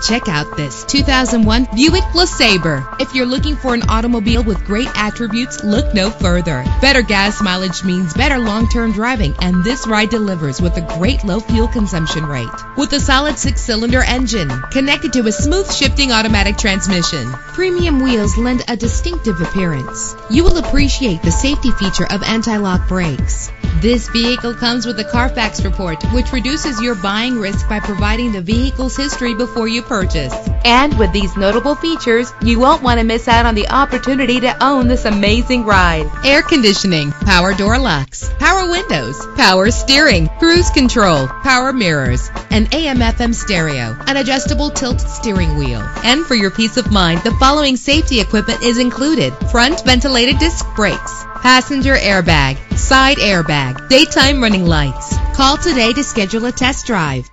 Check out this 2001 Buick LeSabre. If you're looking for an automobile with great attributes, look no further. Better gas mileage means better long-term driving, and this ride delivers with a great low fuel consumption rate. With a solid 6-cylinder engine connected to a smooth shifting automatic transmission, premium wheels lend a distinctive appearance. You will appreciate the safety feature of anti-lock brakes. This vehicle comes with a Carfax report, which reduces your buying risk by providing the vehicle's history before you purchase. And with these notable features, you won't want to miss out on the opportunity to own this amazing ride. Air conditioning, power door locks, power windows, power steering, cruise control, power mirrors, an AM/FM stereo, an adjustable tilt steering wheel. And for your peace of mind, the following safety equipment is included: front ventilated disc brakes, passenger airbag, side airbag, daytime running lights. Call today to schedule a test drive.